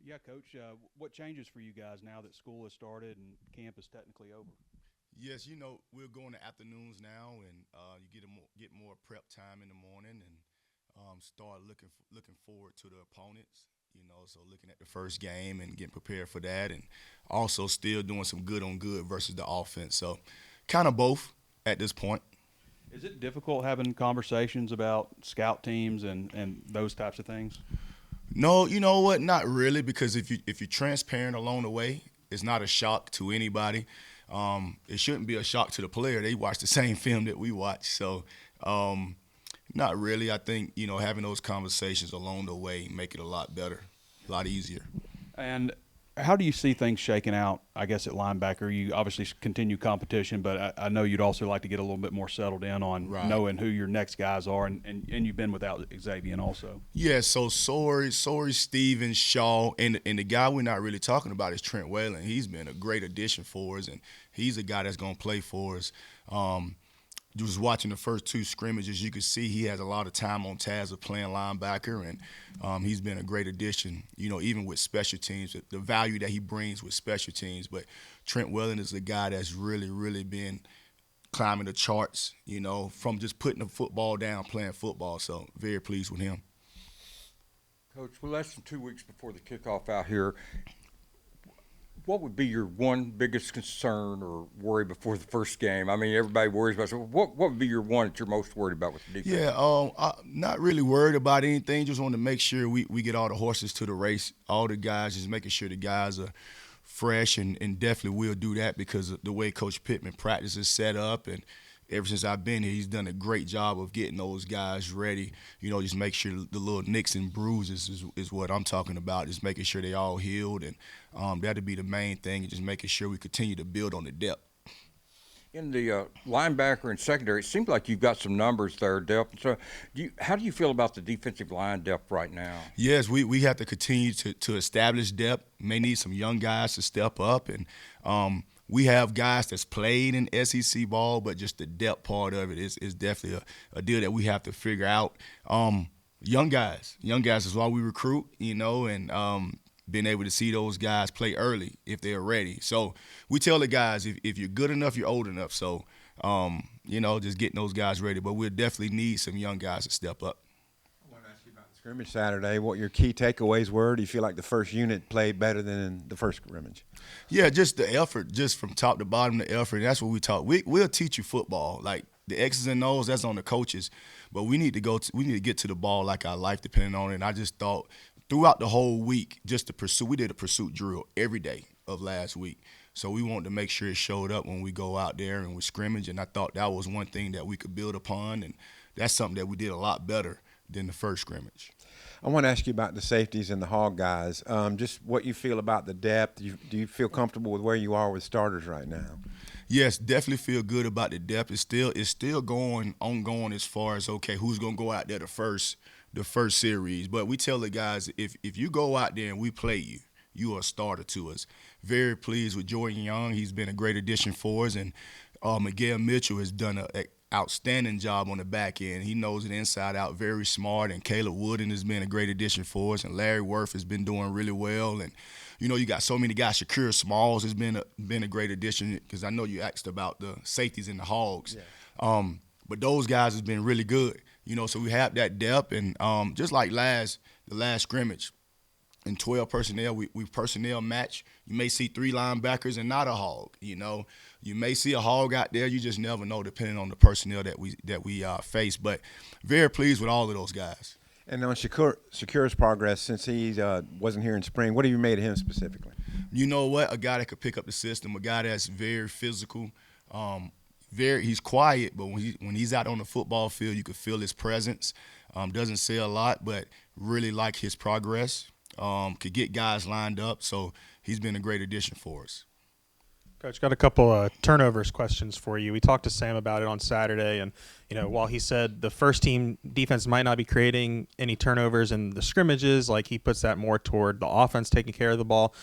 Yeah, Coach. What changes for you guys now that school has started and camp is technically over? Yes, we're going to afternoons now, and you get more prep time in the morning, and start looking forward to the opponents. So looking at the first game and getting prepared for that, and also still doing some good on good versus the offense. So, kind of both at this point. Is it difficult having conversations about scout teams and those types of things? No, you know what? Not really, because if you're transparent along the way, it's not a shock to anybody. It shouldn't be a shock to the player. They watch the same film that we watch, so not really. I think having those conversations along the way make it a lot better, a lot easier. And how do you see things shaking out, I guess, at linebacker? You obviously continue competition, but I know you'd also like to get a little bit more settled in on Right. knowing who your next guys are, and you've been without Xavier also. Yeah, so Sorry, Stevens, Shaw, and the guy we're not really talking about is Trent Whalen. He's been a great addition for us, and he's a guy that's going to play for us. Just watching the first two scrimmages, you could see he has a lot of time on task of playing linebacker, and he's been a great addition, even with special teams, the value that he brings with special teams. But Trent Whalen is a guy that's really, really been climbing the charts, from just putting the football down, playing football. So very pleased with him. Coach, we're less than 2 weeks before the kickoff out here. What would be your one biggest concern or worry before the first game? I mean, everybody worries about. So what would be your one that you're most worried about with the defense? Yeah, I'm not really worried about anything. Just want to make sure we get all the horses to the race. All the guys, just making sure the guys are fresh, and definitely will do that because of the way Coach Pittman practices set up, and ever since I've been here, he's done a great job of getting those guys ready. Just make sure the little nicks and bruises is what I'm talking about. Just making sure they all healed, and that'll be the main thing, and just making sure we continue to build on the depth. In the linebacker and secondary, it seems like you've got some numbers there, depth. So, how do you feel about the defensive line depth right now? Yes, we have to continue to establish depth. May need some young guys to step up, and we have guys that's played in SEC ball, but just the depth part of it is definitely a deal that we have to figure out. Young guys is why we recruit, and being able to see those guys play early if they're ready. So we tell the guys, if you're good enough, you're old enough. So, just getting those guys ready. But we'll definitely need some young guys to step up. I want to ask you about the scrimmage Saturday. What your key takeaways were? Do you feel like the first unit played better than the first scrimmage? Yeah, just the effort, just from top to bottom, the effort. That's what we talk. We'll teach you football. Like the X's and O's, that's on the coaches. But we need to get to the ball like our life depending on it. And I just thought throughout the whole week, we did a pursuit drill every day of last week. So we wanted to make sure it showed up when we go out there and we scrimmage. And I thought that was one thing that we could build upon. And that's something that we did a lot better than the first scrimmage. I want to ask you about the safeties and the hog guys. Just what you feel about the depth. Do you feel comfortable with where you are with starters right now? Yes, definitely feel good about the depth. It's still ongoing as far as, okay, who's going to go out there the first series. But we tell the guys, if you go out there and we play you, you are a starter to us. Very pleased with Jordan Young. He's been a great addition for us. And Miguel Mitchell has done an outstanding job on the back end. He knows it inside out, very smart. And Caleb Wooden has been a great addition for us. And Larry Worth has been doing really well. And, you got so many guys. Shakir Smalls has been a great addition, because I know you asked about the safeties and the hogs. Yeah. But those guys have been really good. So we have that depth. And just like the last scrimmage, in 12 personnel, we personnel match. You may see 3 linebackers and not a hog. You may see a hog out there. You just never know, depending on the personnel that we face. But very pleased with all of those guys. And on Shakir's progress since he wasn't here in spring, what have you made of him specifically? You know what? A guy that could pick up the system. A guy that's very physical. He's quiet, but when he's out on the football field, you could feel his presence. Doesn't say a lot, but really like his progress. Could get guys lined up, so he's been a great addition for us. Coach, got a couple turnovers questions for you. We talked to Sam about it on Saturday, and while he said the first team defense might not be creating any turnovers in the scrimmages, like he puts that more toward the offense taking care of the ball.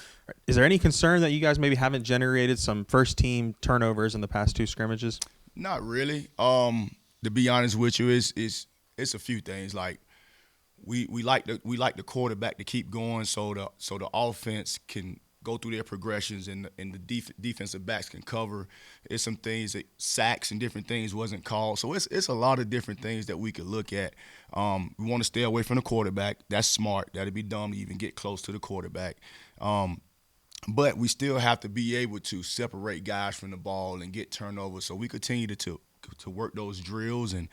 Is there any concern that you guys maybe haven't generated some first team turnovers in the past 2 scrimmages? Not really. To be honest with you, it's a few things. Like we like the quarterback to keep going so the offense can go through their progressions and the defensive backs can cover. It's some things that sacks and different things wasn't called. So it's a lot of different things that we could look at. We want to stay away from the quarterback. That's smart. That'd be dumb to even get close to the quarterback. But we still have to be able to separate guys from the ball and get turnovers. So we continue to work those drills and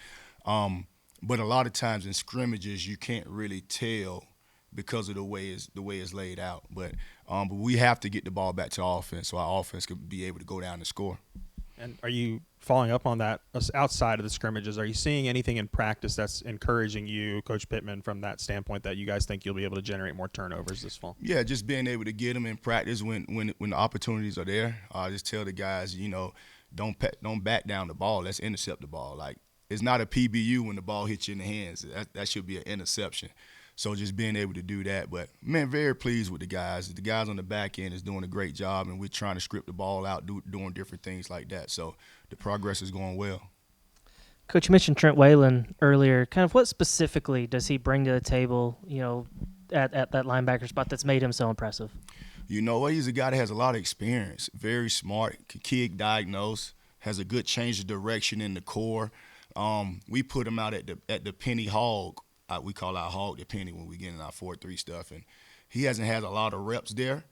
but a lot of times in scrimmages you can't really tell because of the way it's laid out. But we have to get the ball back to our offense so our offense could be able to go down and score. And are you following up on that outside of the scrimmages? Are you seeing anything in practice that's encouraging you, Coach Pittman, from that standpoint that you guys think you'll be able to generate more turnovers this fall? Yeah, just being able to get them in practice when the opportunities are there. I just tell the guys, don't back down the ball. Let's intercept the ball. Like, it's not a PBU when the ball hits you in the hands. That should be an interception. So just being able to do that. But, man, very pleased with the guys. The guys on the back end is doing a great job, and we're trying to script the ball out, doing different things like that. So the progress is going well. Coach, you mentioned Trent Whalen earlier. Kind of what specifically does he bring to the table, at that linebacker spot that's made him so impressive? You know what? He's a guy that has a lot of experience, very smart, can diagnose, has a good change of direction in the core. We put him out at the penny hog. We call our hog the penny when we get in our 4-3 stuff. And he hasn't had a lot of reps there,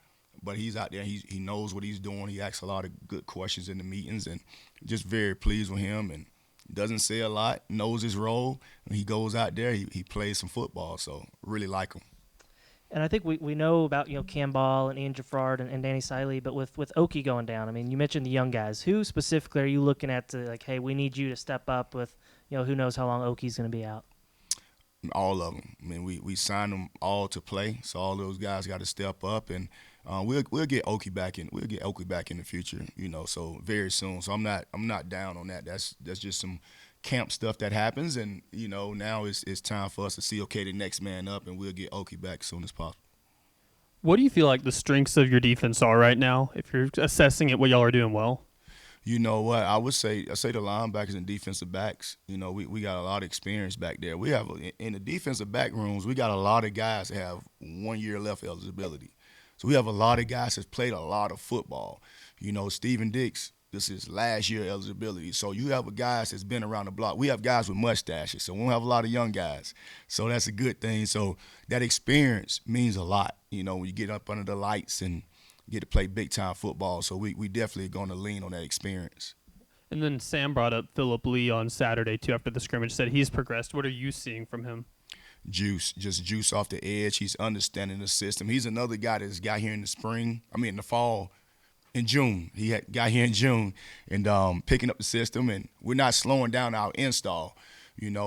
but he's out there. He knows what he's doing. He asks a lot of good questions in the meetings, and just very pleased with him. And doesn't say a lot, knows his role. When he goes out there, he plays some football, so really like him. And I think we know about, Cam Ball and Ian Jaffrard and Danny Siley, but with Oki going down, I mean, you mentioned the young guys. Who specifically are you looking at to, like, hey, we need you to step up with, who knows how long Oki's going to be out? All of them. I mean, we signed them all to play, so all those guys got to step up, and we'll get Oki back in. We'll get Oki back in the future, so very soon. So I'm not down on that. That's just some camp stuff that happens, and now it's time for us to see, okay, the next man up, and we'll get Oki back as soon as possible. What do you feel like the strengths of your defense are right now? If you're assessing it, what y'all are doing well. You know what? I say the linebackers and defensive backs. We got a lot of experience back there. We have in the defensive back rooms, we got a lot of guys that have 1 year left eligibility. So we have a lot of guys that played a lot of football. Steven Dix, this is last year eligibility. So you have guys that's been around the block. We have guys with mustaches, so we don't have a lot of young guys. So that's a good thing. So that experience means a lot. When you get up under the lights and get to play big-time football. So we definitely going to lean on that experience. And then Sam brought up Phillip Lee on Saturday, too, after the scrimmage, said he's progressed. What are you seeing from him? Just juice off the edge. He's understanding the system. He's another guy that's got here in the fall, in June. Got here in June and picking up the system, and we're not slowing down our install,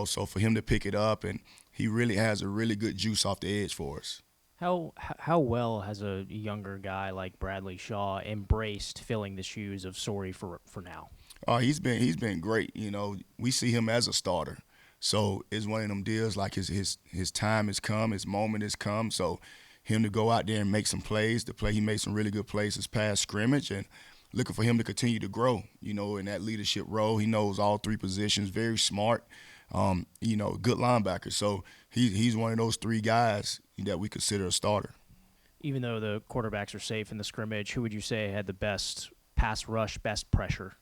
so for him to pick it up, and he really has a really good juice off the edge for us. How well has a younger guy like Bradley Shaw embraced filling the shoes of Sorey for now? He's been great. We see him as a starter. So it's one of them deals like his time has come, his moment has come. So him to go out there and make some plays, he made some really good plays this past scrimmage, and looking for him to continue to grow, in that leadership role. He knows all three positions, very smart, good linebacker. So he's one of those three guys that we consider a starter. Even though the quarterbacks are safe in the scrimmage, who would you say had the best pass rush, best pressure?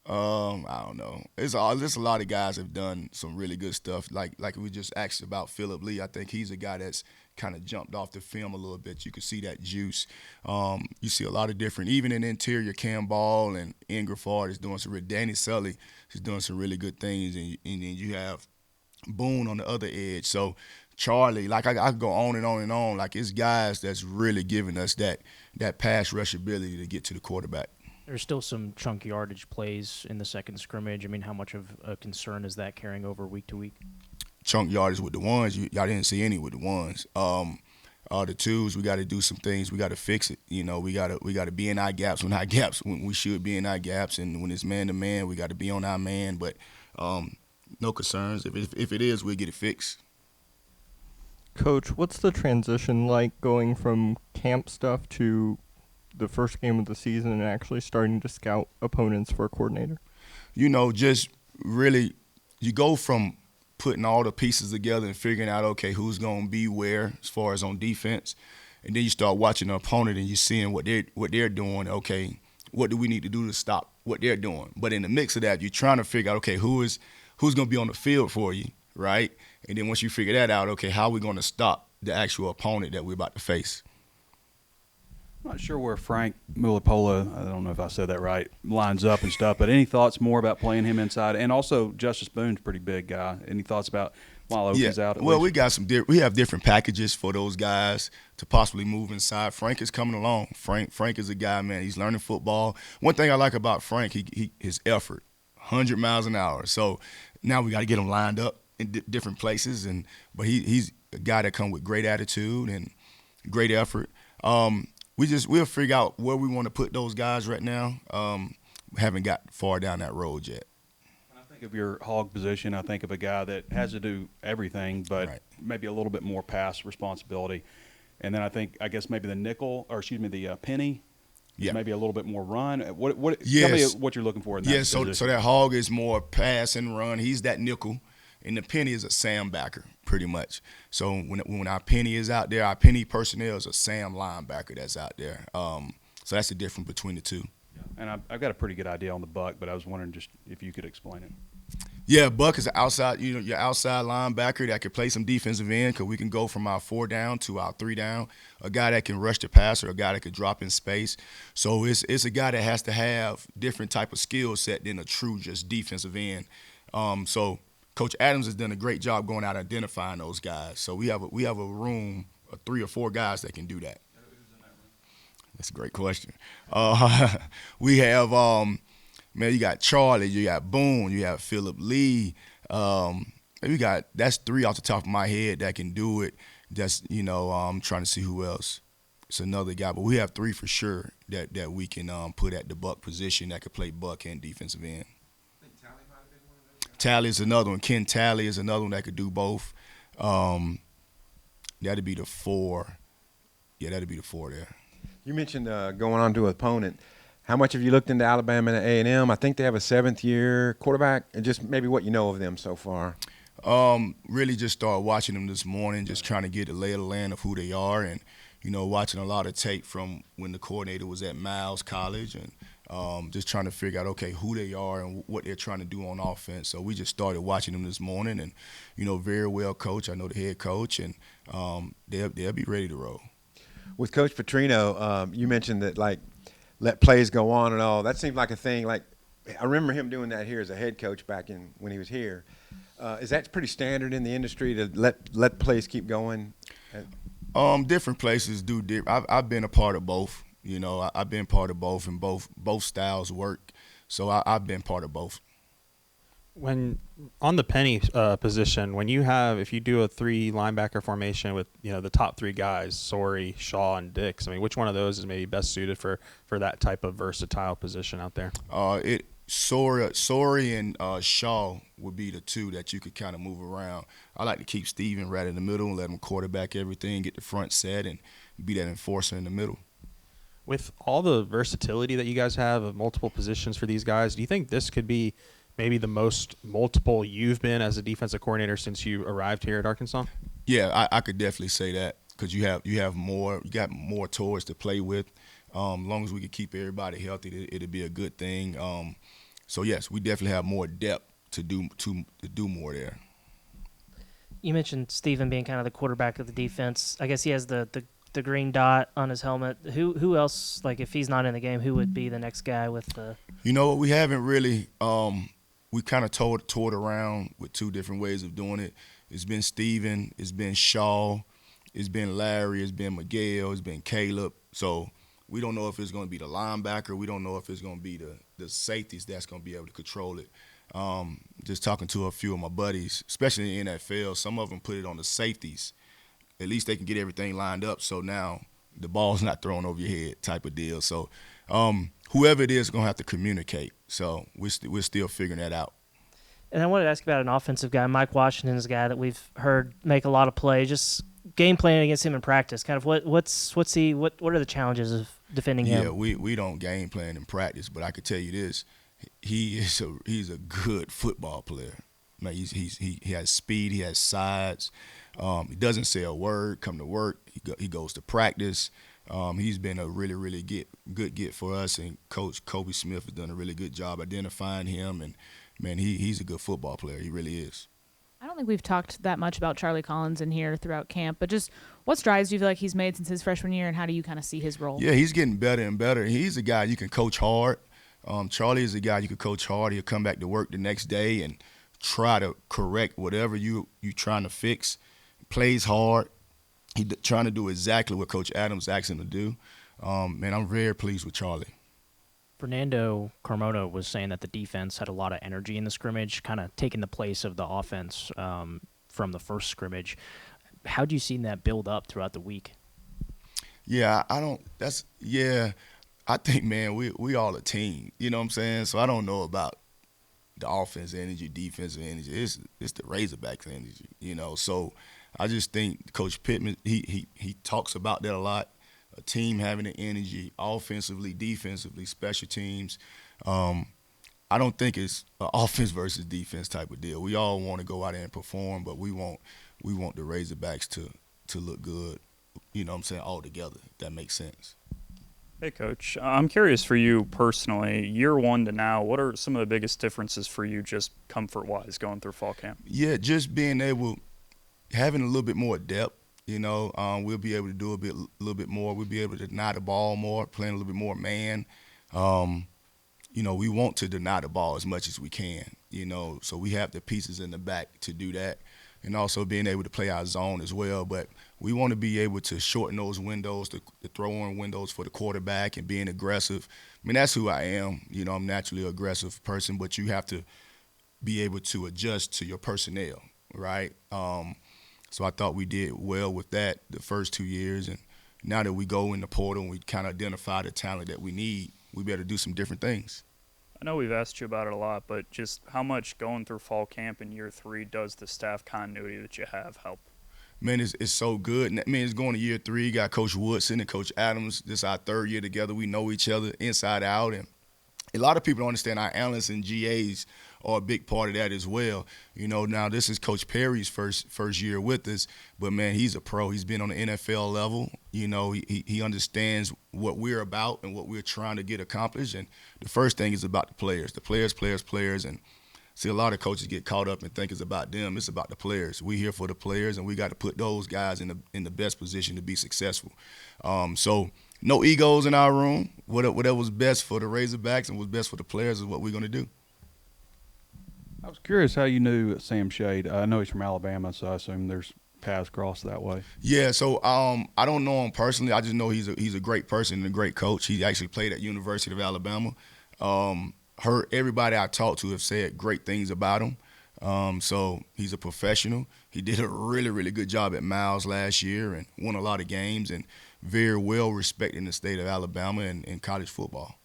I don't know. There's a lot of guys have done some really good stuff. Like we just asked about Phillip Lee. I think he's a guy that's kind of jumped off the film a little bit. You can see that juice. You see a lot of different, even in the interior, Cam Ball and Ian Graffard is doing some. Danny Sully is doing some really good things, and then you have Boone on the other edge. So Charlie, like I could go on and on and on. Like it's guys that's really giving us that pass rush ability to get to the quarterback. There's still some chunk yardage plays in the second scrimmage. I mean, how much of a concern is that carrying over week to week? Chunk yardage with the ones, y'all didn't see any with the ones. The twos, we got to do some things. We got to fix it. We got to be in our gaps when we should be in our gaps, and when it's man to man, we got to be on our man. But no concerns. If it is, we'll get it fixed. Coach, what's the transition like going from camp stuff to the first game of the season and actually starting to scout opponents for a coordinator? Just really, you go from putting all the pieces together and figuring out, okay, who's going to be where as far as on defense. And then you start watching the opponent and you're seeing what they're doing. Okay, what do we need to do to stop what they're doing? But in the mix of that, you're trying to figure out, okay, who's going to be on the field for you, right? And then once you figure that out, okay, how are we going to stop the actual opponent that we're about to face? I'm not sure where Frank Mulipola, I don't know if I said that right, lines up and stuff, but any thoughts more about playing him inside? And also, Justice Boone's a pretty big guy. Any thoughts about while Oki's out? Well, we got we have different packages for those guys to possibly move inside. Frank is coming along. Frank is a guy, man. He's learning football. One thing I like about Frank, his effort, 100 miles an hour. So now we got to get him lined up in different places. But he's a guy that comes with great attitude and great effort. We'll figure out where we want to put those guys right now. We haven't got far down that road yet. When I think of your hog position, I think of a guy that has to do everything, but Right. maybe a little bit more pass responsibility. And then I guess maybe the penny. Yeah. Maybe a little bit more run. Tell me Yes. what you're looking for in that Yeah, so position. that hog is more pass and run. He's that nickel, and the penny is a Sam backer, pretty much. So when our penny is out there, our penny personnel is a Sam linebacker that's out there. So that's the difference between the two. And I've got a pretty good idea on the buck, but I was wondering just if you could explain it. Yeah, Buck is an outside, your outside linebacker that can play some defensive end because we can go from our 4 down to our 3 down. A guy that can rush the passer, a guy that can drop in space. So it's a guy that has to have different type of skill set than a true just defensive end. So Coach Adams has done a great job going out identifying those guys. So we have a room of 3 or 4 guys that can do that. That's a great question. We have you got Charlie, you got Boone, you have Philip Lee. That's 3 off the top of my head that can do it. Just I'm trying to see who else. It's another guy, but we have 3 for sure that we can put at the buck position that could play buck and defensive end. Tally is another one. Ken Tally is another one that could do both. That'd be the 4. Yeah, that'd be the 4 there. You mentioned going on to an opponent. How much have you looked into Alabama and A&M? I think they have a 7th-year quarterback, and just maybe what you know of them so far. Really just started watching them this morning, just trying to get a lay of the land of who they are, and watching a lot of tape from when the coordinator was at Miles College, and just trying to figure out, okay, who they are and what they're trying to do on offense. So we just started watching them this morning, and very well coached. I know the head coach, and they'll be ready to roll. With Coach Petrino, you mentioned that let plays go on and all. That seemed like a thing. Like I remember him doing that here as a head coach back when he was here. Is that pretty standard in the industry to let plays keep going? Different places do different. I've been a part of both. I've been part of both, and both styles work. So I've been part of both. When on the penny position, if you do a 3 linebacker formation with the top 3 guys, Sorey, Shaw, and Dix, I mean, which one of those is maybe best suited for that type of versatile position out there? Sorey and Shaw would be the 2 that you could kind of move around. I like to keep Steven right in the middle and let him quarterback everything, get the front set, and be that enforcer in the middle. With all the versatility that you guys have of multiple positions for these guys, do you think this could be maybe the most multiple you've been as a defensive coordinator since you arrived here at Arkansas? Yeah, I could definitely say that because you got more toys to play with. As long as we can keep everybody healthy, it'll be a good thing. So yes, we definitely have more depth to do more there. You mentioned Steven being kind of the quarterback of the defense. I guess he has the green dot on his helmet. Who else, if he's not in the game, who would be the next guy with the? We haven't really. We kind of toured around with 2 different ways of doing it. It's been Steven, it's been Shaw, it's been Larry, it's been Miguel, it's been Caleb. So we don't know if it's going to be the linebacker. We don't know if it's going to be the safeties that's going to be able to control it. Just talking to a few of my buddies, especially in the NFL, some of them put it on the safeties. At least they can get everything lined up so now the ball's not thrown over your head type of deal. So whoever it is going to have to communicate. So we're still figuring that out. And I wanted to ask about an offensive guy. Mike Washington is a guy that we've heard make a lot of plays. Just game planning against him in practice. Kind of what are the challenges of defending him? Yeah, we don't game plan in practice, but I could tell you this: he's a good football player. Man, he has speed. He has size. He doesn't say a word. Come to work. He goes to practice. He's been a really, really good get for us, and Coach Kobe Smith has done a really good job identifying him. And man, he's a good football player. He really is. I don't think we've talked that much about Charlie Collins in here throughout camp, but just what strides do you feel like he's made since his freshman year, and how do you kind of see his role? Yeah, he's getting better and better. He's a guy you can coach hard. Charlie is a guy you can coach hard. He'll come back to work the next day and try to correct whatever you trying to fix. Plays hard. He's trying to do exactly what Coach Adams asked him to do. Man, I'm very pleased with Charlie. Fernando Carmona was saying that the defense had a lot of energy in the scrimmage, kind of taking the place of the offense from the first scrimmage. How do you see that build up throughout the week? Yeah, I think, man, we all a team. You know what I'm saying? So I don't know about the offense energy, defensive energy. It's the Razorbacks energy, you know. So I just think Coach Pittman, he talks about that a lot. A team having the energy, offensively, defensively, special teams. I don't think it's an offense versus defense type of deal. We all want to go out there and perform, but we want the Razorbacks to look good, you know what I'm saying, all together, if that makes sense. Hey, Coach. I'm curious for you personally, year one to now, what are some of the biggest differences for you just comfort-wise going through fall camp? Yeah, just being able, having a little bit more depth. You know, we'll be able to do a little bit more. We'll be able to deny the ball more, playing a little bit more man. You know, we want to deny the ball as much as we can, you know, so we have the pieces in the back to do that, and also being able to play our zone as well. But we want to be able to shorten those windows, the throw-in windows for the quarterback, and being aggressive. I mean, that's who I am. You know, I'm naturally an aggressive person, but you have to be able to adjust to your personnel, right? So I thought we did well with that the first 2 years, and now that we go in the portal and we kind of identify the talent that we need, we better do some different things. I know we've asked you about it a lot, but just how much going through fall camp in year three does the staff continuity that you have help? Man, it's so good. I mean, it's going to year three. You got Coach Woodson and Coach Adams. This is our third year together. We know each other inside out, and a lot of people don't understand our analysts and GAs are a big part of that as well. You know, now this is Coach Perry's first year with us, but, man, he's a pro. He's been on the NFL level. You know, he understands what we're about and what we're trying to get accomplished. And the first thing is about the players. And see, a lot of coaches get caught up and think it's about them. It's about the players. We're here for the players, and we got to put those guys in the best position to be successful. So no egos in our room. Whatever was best for the Razorbacks and was best for the players is what we're going to do. I was curious how you knew Sam Shade. I know he's from Alabama, so I assume there's paths crossed that way. Yeah, so I don't know him personally. I just know he's a great person and a great coach. He actually played at University of Alabama. Heard everybody I talked to have said great things about him. So he's a professional. He did a really, really good job at Miles last year and won a lot of games and very well respected in the state of Alabama and in college football.